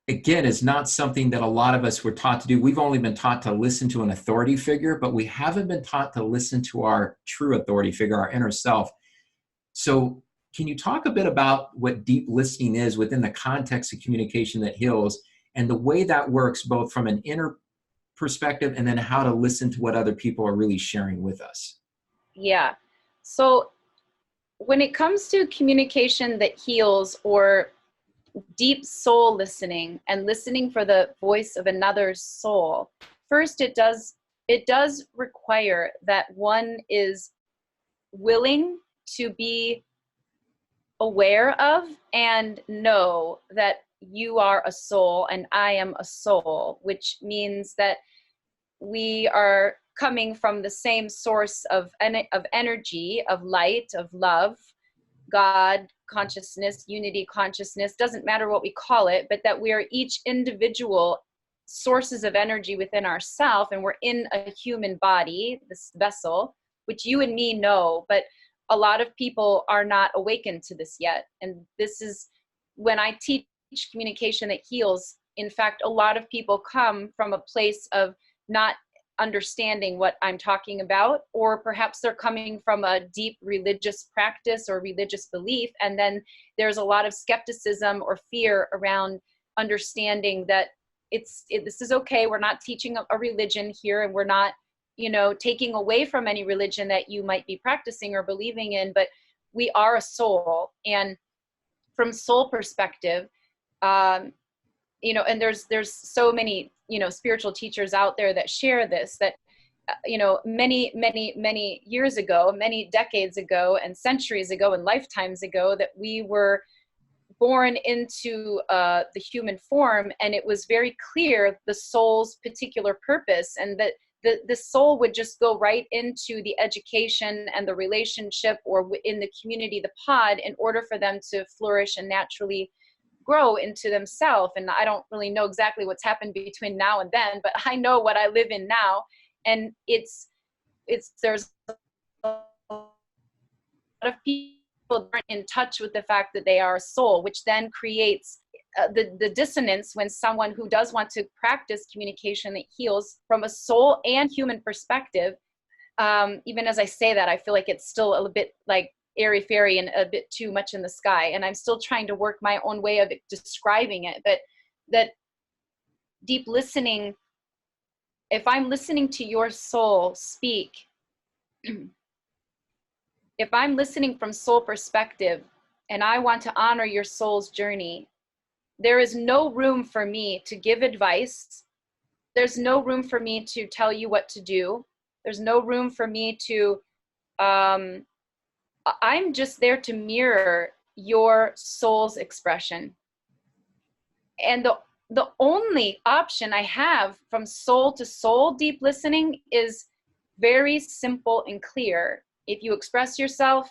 again is not something that a lot of us were taught to do. We've only been taught to listen to an authority figure, but we haven't been taught to listen to our true authority figure, our inner self. So can you talk a bit about what deep listening is within the context of communication that heals, and the way that works both from an inner perspective and then how to listen to what other people are really sharing with us? Yeah. So when it comes to communication that heals, or deep soul listening and listening for the voice of another soul, first it does require that one is willing to be aware of and know that you are a soul and I am a soul, which means that we are coming from the same source of energy, of light, of love, God, consciousness, unity consciousness, doesn't matter what we call it, but that we are each individual sources of energy within ourselves, and we're in a human body, this vessel, which you and me know, but a lot of people are not awakened to this yet. And this is when I teach communication that heals. In fact, a lot of people come from a place of not understanding what I'm talking about, or perhaps they're coming from a deep religious practice or religious belief, and then there's a lot of skepticism or fear around understanding that this is okay. We're not teaching a religion here, and we're not, taking away from any religion that you might be practicing or believing in, but we are a soul. And from soul perspective, and there's so many, spiritual teachers out there that share this, that, many years ago, many decades ago, and centuries ago, and lifetimes ago, that we were born into the human form, and it was very clear the soul's particular purpose, and that the soul would just go right into the education and the relationship, or in the community, the pod, in order for them to flourish and naturally grow into themselves. And I don't really know exactly what's happened between now and then, but I know what I live in now, and there's a lot of people aren't in touch with the fact that they are a soul, which then creates the dissonance when someone who does want to practice communication that heals from a soul and human perspective. Even as I say that, I feel like it's still a bit like airy-fairy and a bit too much in the sky, and I'm still trying to work my own way of describing it. But that deep listening, if I'm listening to your soul speak, if I'm listening from soul perspective and I want to honor your soul's journey, there is no room for me to give advice. There's no room for me to tell you what to do. There's no room for me to, I'm just there to mirror your soul's expression. And the only option I have from soul to soul deep listening is very simple and clear. If you express yourself,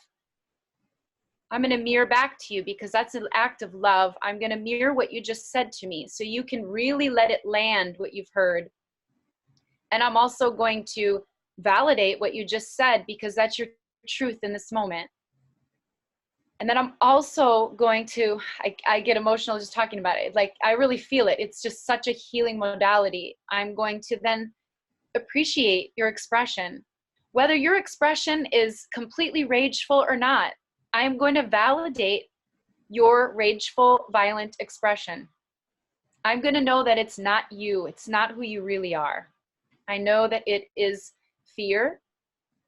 I'm going to mirror back to you, because that's an act of love. I'm going to mirror what you just said to me, so you can really let it land, what you've heard. And I'm also going to validate what you just said, because that's your truth in this moment. And then I'm also going to, I get emotional just talking about it. Like, I really feel it. It's just such a healing modality. I'm going to then appreciate your expression. Whether your expression is completely rageful or not, I am going to validate your rageful, violent expression. I'm going to know that it's not you. It's not who you really are. I know that it is fear,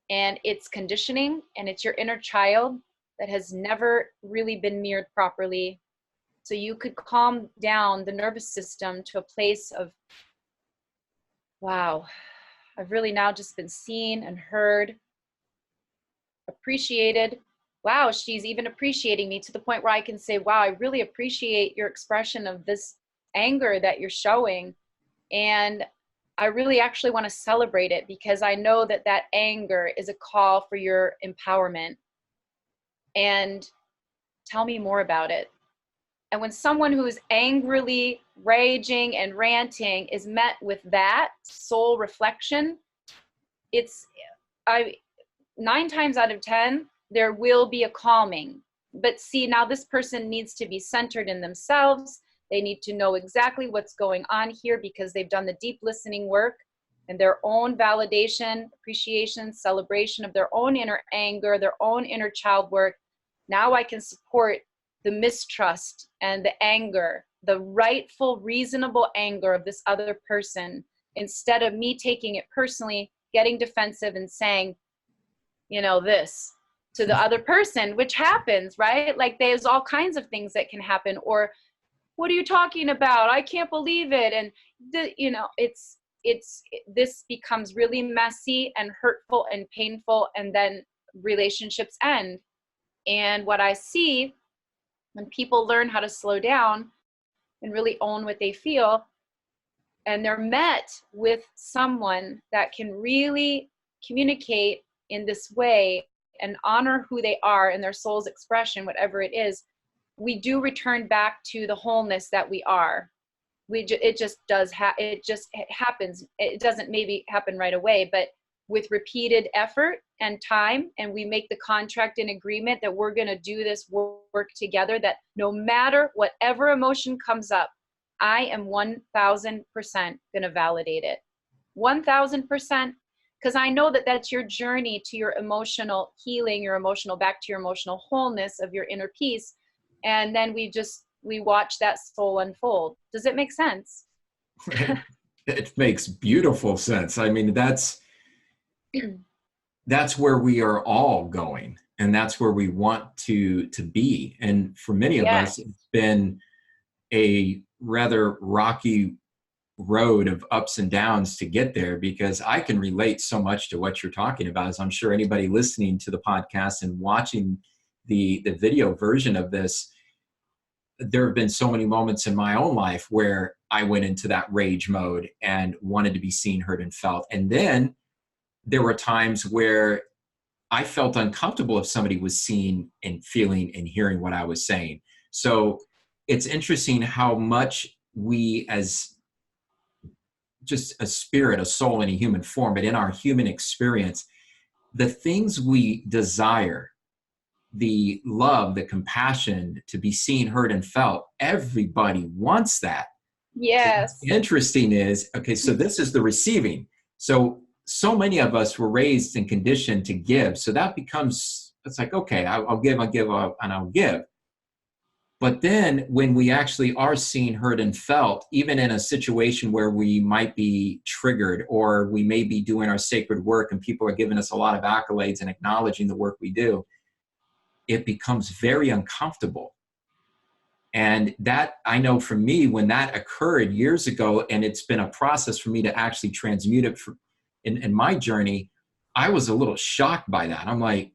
and it's conditioning, and it's your inner child that has never really been mirrored properly. So you could calm down the nervous system to a place of, wow, I've really now just been seen and heard, appreciated. Wow, she's even appreciating me, to the point where I can say, wow, I really appreciate your expression of this anger that you're showing. And I really actually want to celebrate it, because I know that that anger is a call for your empowerment. And tell me more about it. And when someone who is angrily raging and ranting is met with that soul reflection, 9 times out of 10, there will be a calming. But see, now this person needs to be centered in themselves. They need to know exactly what's going on here, because they've done the deep listening work and their own validation, appreciation, celebration of their own inner anger, their own inner child work. Now I can support the mistrust and the anger, the rightful, reasonable anger of this other person, instead of me taking it personally, getting defensive and saying, this to the other person, which happens, right? Like, there's all kinds of things that can happen. Or, what are you talking about? I can't believe it. And this becomes really messy and hurtful and painful, and then relationships end. And what I see when people learn how to slow down and really own what they feel, and they're met with someone that can really communicate in this way and honor who they are and their soul's expression, whatever it is, we do return back to the wholeness that we are. It just it happens. It doesn't maybe happen right away, but with repeated effort and time, and we make the contract and agreement that we're going to do this work together, that no matter whatever emotion comes up, I am 1000% going to validate it. 1000%, because I know that that's your journey to your emotional healing, back to your emotional wholeness of your inner peace. And then we watch that soul unfold. Does it make sense? It makes beautiful sense. I mean, that's where we are all going, and that's where we want to be. And for many of us, it's been a rather rocky road of ups and downs to get there, because I can relate so much to what you're talking about, as I'm sure anybody listening to the podcast and watching the video version of this. There have been so many moments in my own life where I went into that rage mode and wanted to be seen, heard, and felt. And then there were times where I felt uncomfortable if somebody was seeing and feeling and hearing what I was saying. So it's interesting how much we, as just a spirit, a soul in a human form, but in our human experience, the things we desire, the love, the compassion, to be seen, heard, and felt, everybody wants that. Yes. What's interesting is, okay, so this is the receiving. So many of us were raised and conditioned to give. So that becomes, it's like, okay, I'll give, and I'll give. But then when we actually are seen, heard, and felt, even in a situation where we might be triggered, or we may be doing our sacred work and people are giving us a lot of accolades and acknowledging the work we do, it becomes very uncomfortable. And that, I know for me, when that occurred years ago, and it's been a process for me to actually transmute it in my journey, I was a little shocked by that. I'm like,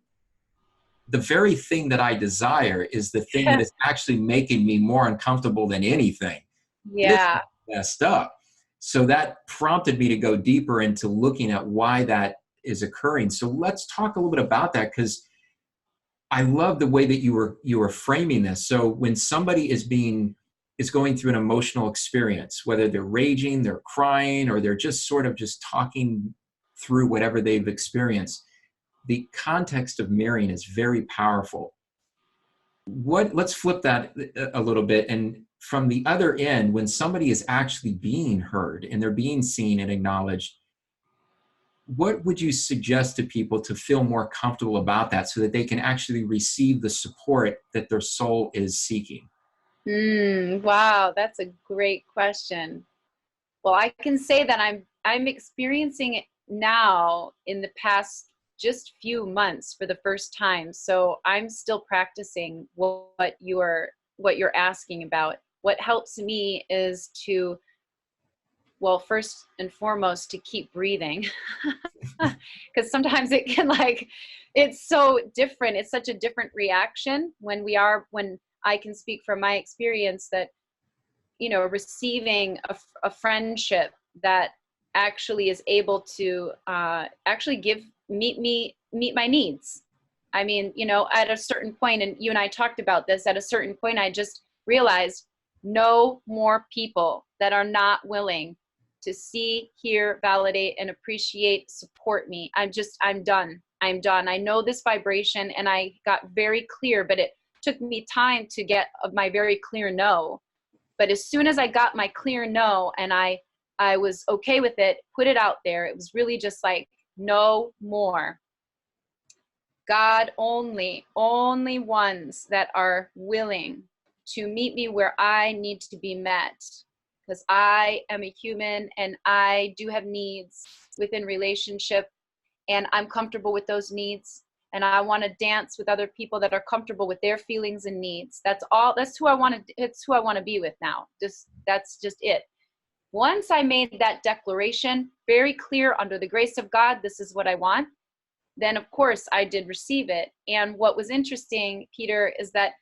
the very thing that I desire is the thing that is actually making me more uncomfortable than anything. Yeah. This is messed up. So that prompted me to go deeper into looking at why that is occurring. So let's talk a little bit about that, because I love the way that you were framing this. So when somebody is going through an emotional experience, whether they're raging, they're crying, or they're just sort of just talking through whatever they've experienced, the context of mirroring is very powerful. Let's flip that a little bit. And from the other end, when somebody is actually being heard and they're being seen and acknowledged, what would you suggest to people to feel more comfortable about that, so that they can actually receive the support that their soul is seeking? Wow, that's a great question. Well, I can say that I'm experiencing it now in the past just few months for the first time. So I'm still practicing what you're asking about. What helps me is to, well, first and foremost, to keep breathing, because sometimes it can, it's so different. It's such a different reaction when I can speak from my experience that, receiving a friendship that actually is able to actually meet my needs. I mean, at a certain point, and you and I talked about this, at a certain point, I just realized no more people that are not willing to see, hear, validate, and appreciate, support me. I'm done. I know this vibration, and I got very clear, but it took me time to get my very clear no. But as soon as I got my clear no, and I was okay with it, put it out there, it was really just like, no more. God only ones that are willing to meet me where I need to be met, because I am a human and I do have needs within relationship, and I'm comfortable with those needs, and I want to dance with other people that are comfortable with their feelings and needs. That's who I want to be with now. That's just it. Once I made that declaration very clear, under the grace of God, this is what I want, then of course I did receive it. And what was interesting, Peter, is that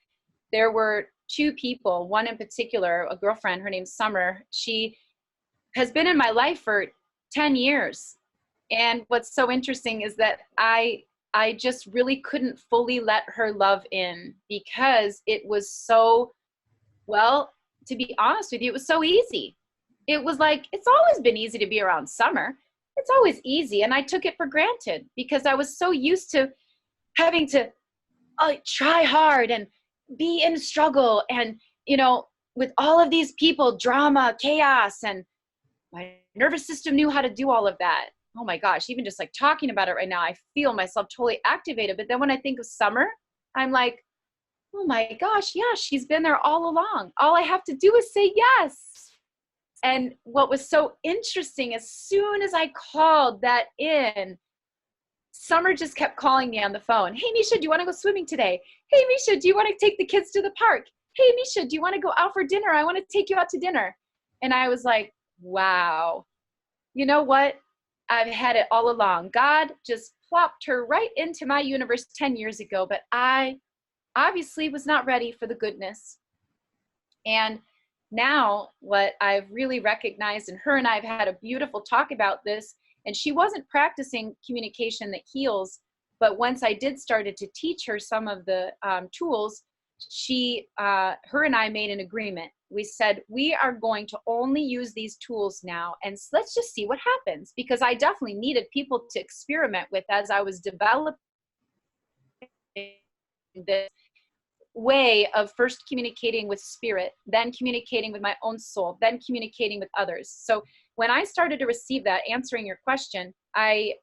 there were two people, one in particular, a girlfriend, her name's Summer. She has been in my life for 10 years. And what's so interesting is that I I just really couldn't fully let her love in because it was so, well, to be honest with you, it was so easy. It was like, it's always been easy to be around Summer. It's always easy. And I took it for granted because I was so used to having to try hard and be in struggle. And, with all of these people, drama, chaos, and my nervous system knew how to do all of that. Oh my gosh, even just like talking about it right now, I feel myself totally activated. But then when I think of Summer, I'm like, oh my gosh, yeah, she's been there all along. All I have to do is say yes. And what was so interesting, as soon as I called that in, Summer just kept calling me on the phone. Hey, Meisha, do you want to go swimming today? Hey, Meisha, do you want to take the kids to the park? Hey, Meisha, do you want to go out for dinner? I want to take you out to dinner. And I was like, wow, you know what? I've had it all along. God just plopped her right into my universe 10 years ago, but I obviously was not ready for the goodness. And now what I've really recognized, and her and I have had a beautiful talk about this, and she wasn't practicing communication that heals, but once I did started to teach her some of the tools, her and I made an agreement. We said, we are going to only use these tools now, and let's just see what happens, because I definitely needed people to experiment with as I was developing this way of first communicating with spirit, then communicating with my own soul, then communicating with others. So when I started to receive that, answering your question, I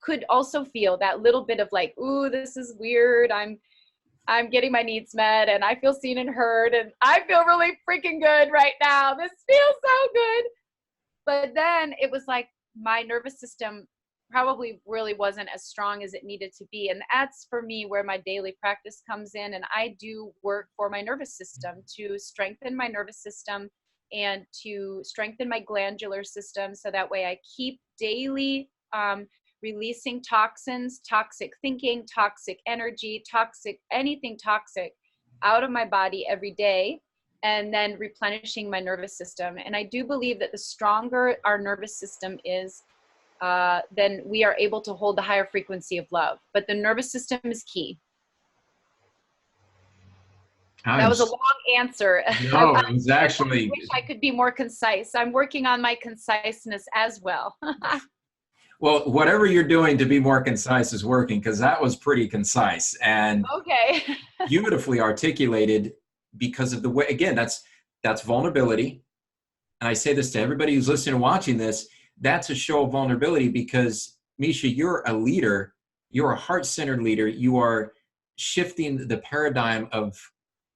could also feel that little bit of like, ooh, this is weird. I'm getting my needs met and I feel seen and heard and I feel really freaking good right now. This feels so good. But then it was like my nervous system probably really wasn't as strong as it needed to be. And that's for me where my daily practice comes in. And I do work for my nervous system to strengthen my nervous system and to strengthen my glandular system. So that way I keep daily releasing toxins, toxic thinking, toxic energy, anything toxic out of my body every day, and then replenishing my nervous system. And I do believe that the stronger our nervous system is, then we are able to hold the higher frequency of love. But the nervous system is key. That was a long answer. No, it was actually. I wish I could be more concise. I'm working on my conciseness as well. Well, whatever you're doing to be more concise is working, because that was pretty concise and okay. beautifully articulated, because of the way, again, that's vulnerability. And I say this to everybody who's listening and watching this, that's a show of vulnerability, because Meisha, you're a leader, you're a heart-centered leader. You are shifting the paradigm of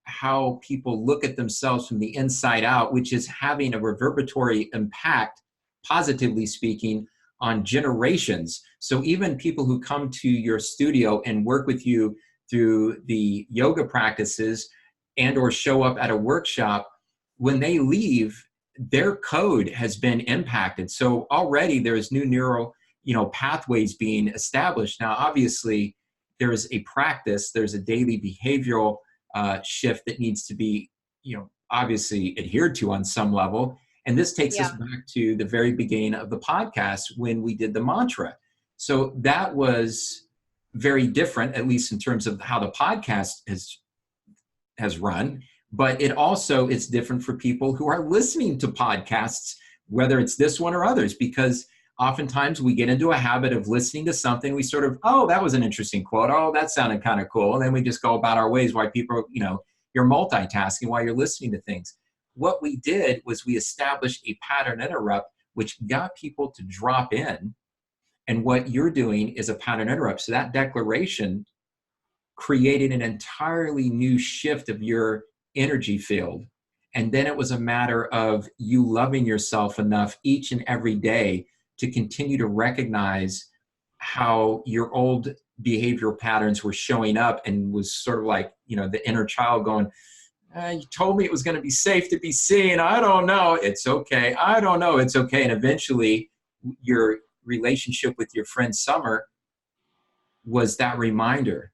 how people look at themselves from the inside out, which is having a reverberatory impact, positively speaking, on generations. So even people who come to your studio and work with you through the yoga practices and or show up at a workshop, when they leave, their code has been impacted. So already there's new neural, pathways being established. Now, obviously, there's a practice, there's a daily behavioral shift that needs to be, obviously adhered to on some level. And this takes us back to the very beginning of the podcast when we did the mantra. So that was very different, at least in terms of how the podcast has run. But it's different for people who are listening to podcasts, whether it's this one or others, because oftentimes we get into a habit of listening to something. We sort of, oh, that was an interesting quote. Oh, that sounded kind of cool. And then we just go about our ways while people, you're multitasking while you're listening to things. What we did was we established a pattern interrupt, which got people to drop in. And what you're doing is a pattern interrupt. So that declaration created an entirely new shift of your energy field. And then it was a matter of you loving yourself enough each and every day to continue to recognize how your old behavioral patterns were showing up, and was sort of like, the inner child going, you told me it was going to be safe to be seen. I don't know. It's okay. I don't know. It's okay. And eventually your relationship with your friend Summer was that reminder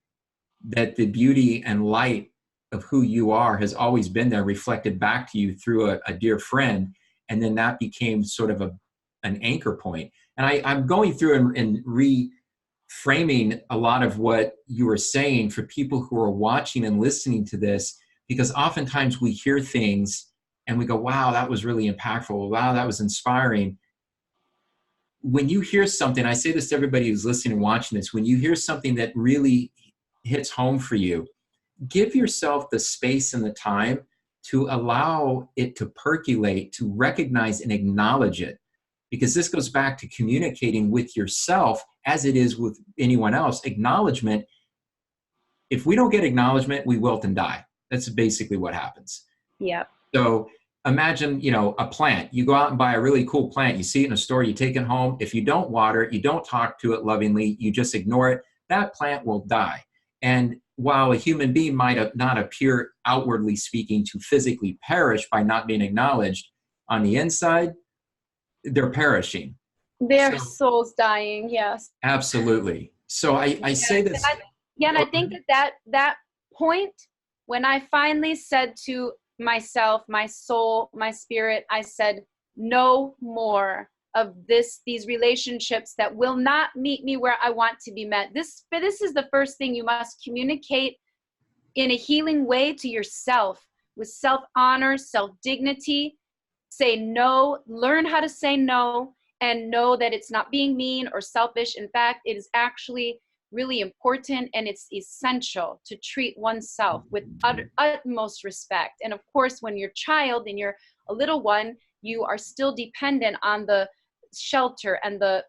that the beauty and light of who you are has always been there, reflected back to you through a dear friend. And then that became sort of an anchor point. And I'm going through and framing a lot of what you were saying for people who are watching and listening to this, because oftentimes we hear things and we go, wow, that was really impactful. Wow, that was inspiring. When you hear something, I say this to everybody who's listening and watching this, when you hear something that really hits home for you, give yourself the space and the time to allow it to percolate, to recognize and acknowledge it. Because this goes back to communicating with yourself as it is with anyone else. Acknowledgement, if we don't get acknowledgement, we wilt and die. That's basically what happens. Yeah. So imagine, a plant. You go out and buy a really cool plant. You see it in a store, you take it home. If you don't water it, you don't talk to it lovingly, you just ignore it, that plant will die. And while a human being might not appear outwardly speaking to physically perish by not being acknowledged, on the inside, they're perishing. Their souls dying, yes. Absolutely. So I say this. And I think that point, when I finally said to myself, my soul, my spirit, I said, no more of these relationships that will not meet me where I want to be met. This is the first thing you must communicate in a healing way to yourself, with self-honor, self-dignity. Say no, learn how to say no, and know that it's not being mean or selfish. In fact, it is actually really important, and it's essential to treat oneself with utmost respect. And of course, when you're a child and you're a little one, you are still dependent on the shelter and the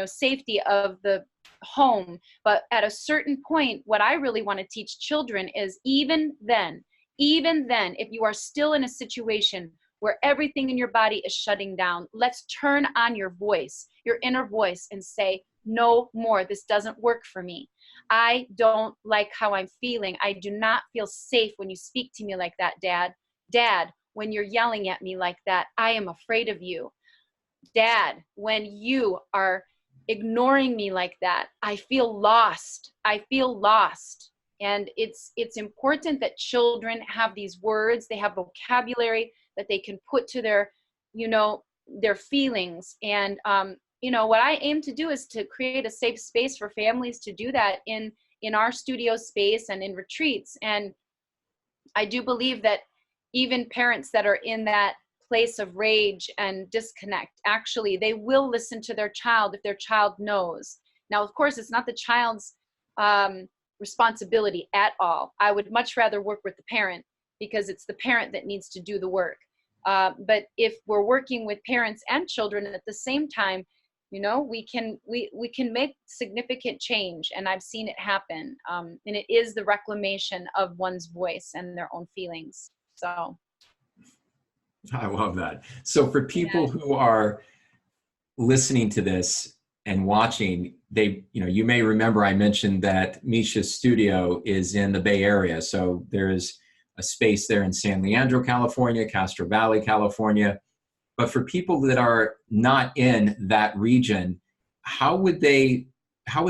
safety of the home. But at a certain point, what I really want to teach children is even then, if you are still in a situation where everything in your body is shutting down, let's turn on your voice, your inner voice, and say, no more, this doesn't work for me. I don't like how I'm feeling. I do not feel safe when you speak to me like that, Dad. Dad, when you're yelling at me like that, I am afraid of you. Dad, when you are ignoring me like that, I feel lost. I feel lost. And it's important that children have these words, they have vocabulary that they can put to their feelings. And, what I aim to do is to create a safe space for families to do that in our studio space and in retreats. And I do believe that even parents that are in that place of rage and disconnect, actually, they will listen to their child if their child knows. Now, of course, it's not the child's responsibility at all. I would much rather work with the parent, because it's the parent that needs to do the work. But if we're working with parents and children at the same time, we can make significant change, and I've seen it happen. And it is the reclamation of one's voice and their own feelings. So I love that. So for people who are listening to this and watching, you may remember I mentioned that Meisha's studio is in the Bay Area. So there's a space there in San Leandro, California, Castro Valley, California. But for people that are not in that region, how would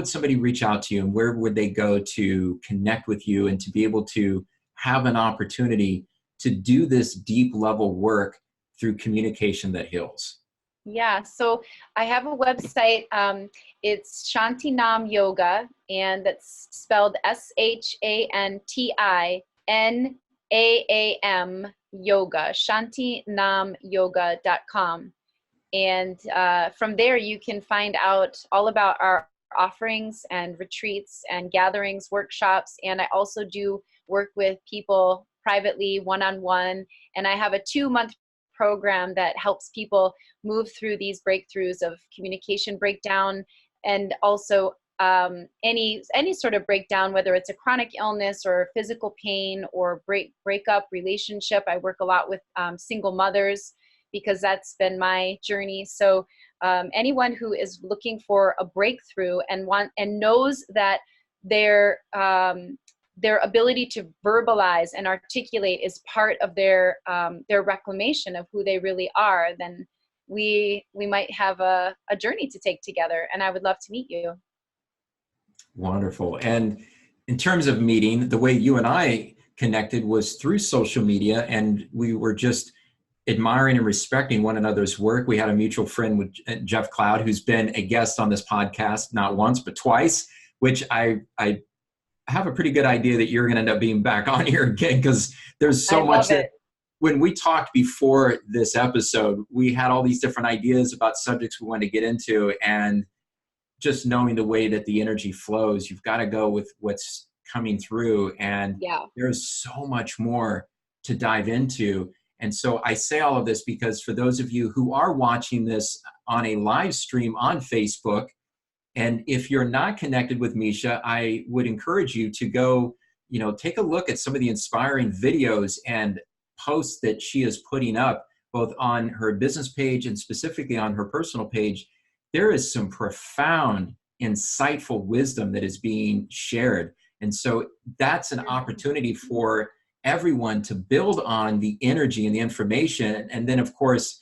somebody reach out to you, and where would they go to connect with you and to be able to have an opportunity to do this deep level work through communication that heals? Yeah, so I have a website. It's Shanti Naam Yoga, and that's spelled ShantiNaam Yoga, shantinaamyoga.com. And from there, you can find out all about our offerings and retreats and gatherings, workshops. And I also do work with people privately, one-on-one. And I have a 2-month program that helps people move through these breakthroughs of communication breakdown, and also any sort of breakdown, whether it's a chronic illness or physical pain or breakup, relationship. I work a lot with single mothers, because that's been my journey. So anyone who is looking for a breakthrough and knows that their ability to verbalize and articulate is part of their reclamation of who they really are, then we might have a journey to take together, and I would love to meet you. Wonderful. And in terms of meeting, the way you and I connected was through social media, and we were just admiring and respecting one another's work. We had a mutual friend with Jeff Cloud, who's been a guest on this podcast, not once, but twice, which I have a pretty good idea that you're going to end up being back on here again, because there's so much that when we talked before this episode, we had all these different ideas about subjects we wanted to get into, and just knowing the way that the energy flows, you've got to go with what's coming through. And there's so much more to dive into. And so I say all of this because for those of you who are watching this on a live stream on Facebook, and if you're not connected with Meisha, I would encourage you to go, take a look at some of the inspiring videos and posts that she is putting up, both on her business page and specifically on her personal page. There is some profound, insightful wisdom that is being shared. And so that's an opportunity for everyone to build on the energy and the information. And then, of course,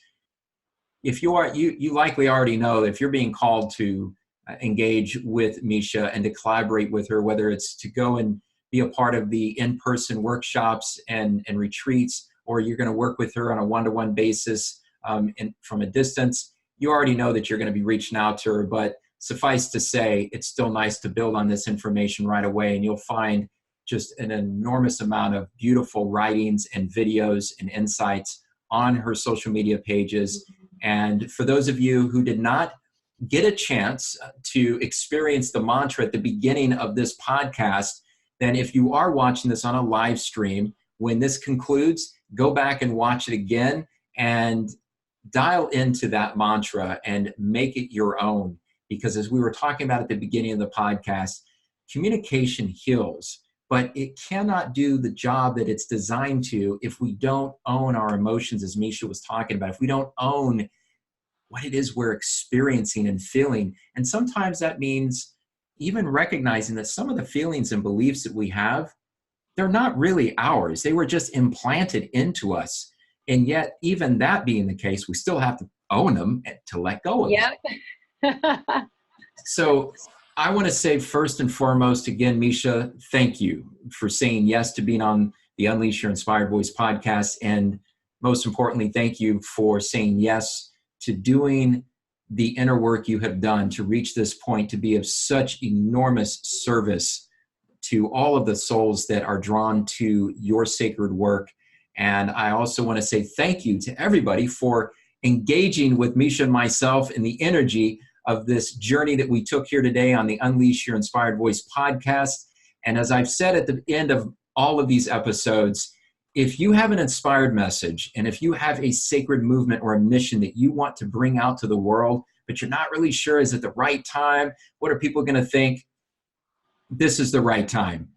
if you are, you likely already know if you're being called to engage with Meisha and to collaborate with her, whether it's to go and be a part of the in-person workshops and retreats, or you're going to work with her on a one-to-one basis from a distance, you already know that you're going to be reaching out to her. But suffice to say, it's still nice to build on this information right away, and you'll find just an enormous amount of beautiful writings and videos and insights on her social media pages. And for those of you who did not get a chance to experience the mantra at the beginning of this podcast, then if you are watching this on a live stream, when this concludes, go back and watch it again and dial into that mantra and make it your own. Because as we were talking about at the beginning of the podcast, communication heals, but it cannot do the job that it's designed to if we don't own our emotions, as Meisha was talking about, if we don't own what it is we're experiencing and feeling. And sometimes that means even recognizing that some of the feelings and beliefs that we have, they're not really ours. They were just implanted into us. And yet, even that being the case, we still have to own them and to let go of them. So I want to say first and foremost, again, Meisha, thank you for saying yes to being on the Unleash Your Inspired Voice podcast. And most importantly, thank you for saying yes to doing the inner work you have done to reach this point, to be of such enormous service to all of the souls that are drawn to your sacred work. And I also want to say thank you to everybody for engaging with Meisha and myself in the energy of this journey that we took here today on the Unleash Your Inspired Voice podcast. And as I've said at the end of all of these episodes, if you have an inspired message and if you have a sacred movement or a mission that you want to bring out to the world, but you're not really sure, is it the right time? What are people going to think? This is the right time.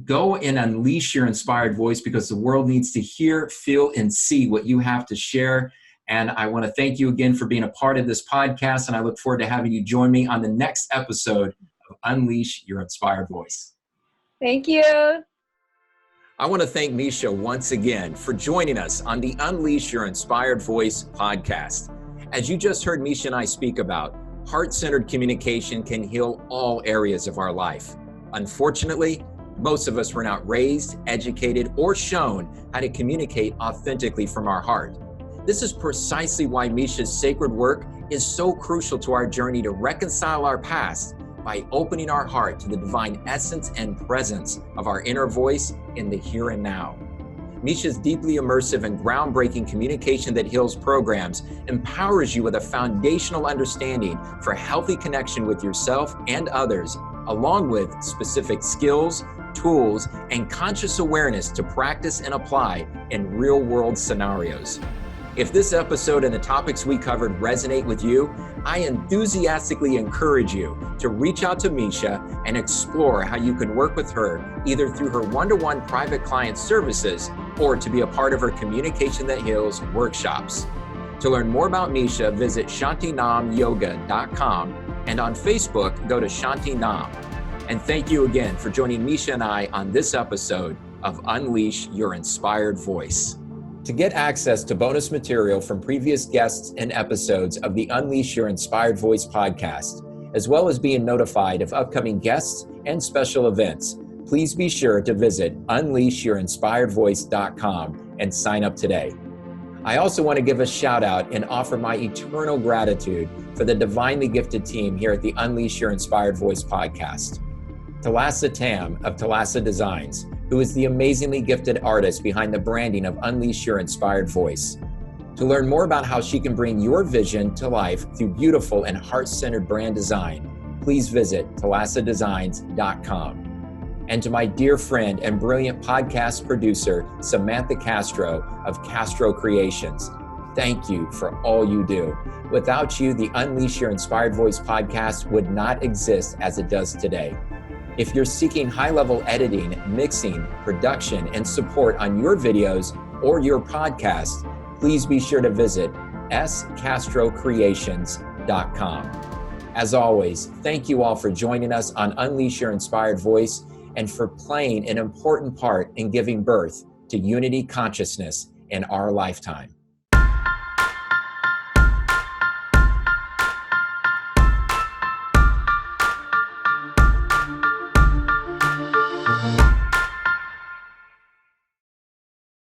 Go and unleash your inspired voice, because the world needs to hear, feel, and see what you have to share. And I want to thank you again for being a part of this podcast. And I look forward to having you join me on the next episode of Unleash Your Inspired Voice. Thank you. I want to thank Meisha once again for joining us on the Unleash Your Inspired Voice podcast. As you just heard Meisha and I speak about, heart-centered communication can heal all areas of our life. Unfortunately, most of us were not raised, educated, or shown how to communicate authentically from our heart. This is precisely why Meisha's sacred work is so crucial to our journey to reconcile our past by opening our heart to the divine essence and presence of our inner voice in the here and now. Meisha's deeply immersive and groundbreaking Communication That Heals programs empowers you with a foundational understanding for healthy connection with yourself and others, along with specific skills, tools, and conscious awareness to practice and apply in real-world scenarios. If this episode and the topics we covered resonate with you, I enthusiastically encourage you to reach out to Meisha and explore how you can work with her, either through her one-to-one private client services or to be a part of her Communication That Heals workshops. To learn more about Meisha, visit shantinamyoga.com, and on Facebook, go to Shanti Naam. And thank you again for joining Meisha and I on this episode of Unleash Your Inspired Voice. To get access to bonus material from previous guests and episodes of the Unleash Your Inspired Voice podcast, as well as being notified of upcoming guests and special events, please be sure to visit unleashyourinspiredvoice.com and sign up today. I also want to give a shout out and offer my eternal gratitude for the divinely gifted team here at the Unleash Your Inspired Voice podcast. Thalassa Tam of Thalassa Designs, who is the amazingly gifted artist behind the branding of Unleash Your Inspired Voice. To learn more about how she can bring your vision to life through beautiful and heart-centered brand design, please visit thalassadesigns.com. And to my dear friend and brilliant podcast producer, Samantha Castro of Castro Creations, thank you for all you do. Without you, the Unleash Your Inspired Voice podcast would not exist as it does today. If you're seeking high-level editing, mixing, production, and support on your videos or your podcast, please be sure to visit scastrocreations.com. As always, thank you all for joining us on Unleash Your Inspired Voice and for playing an important part in giving birth to unity consciousness in our lifetime.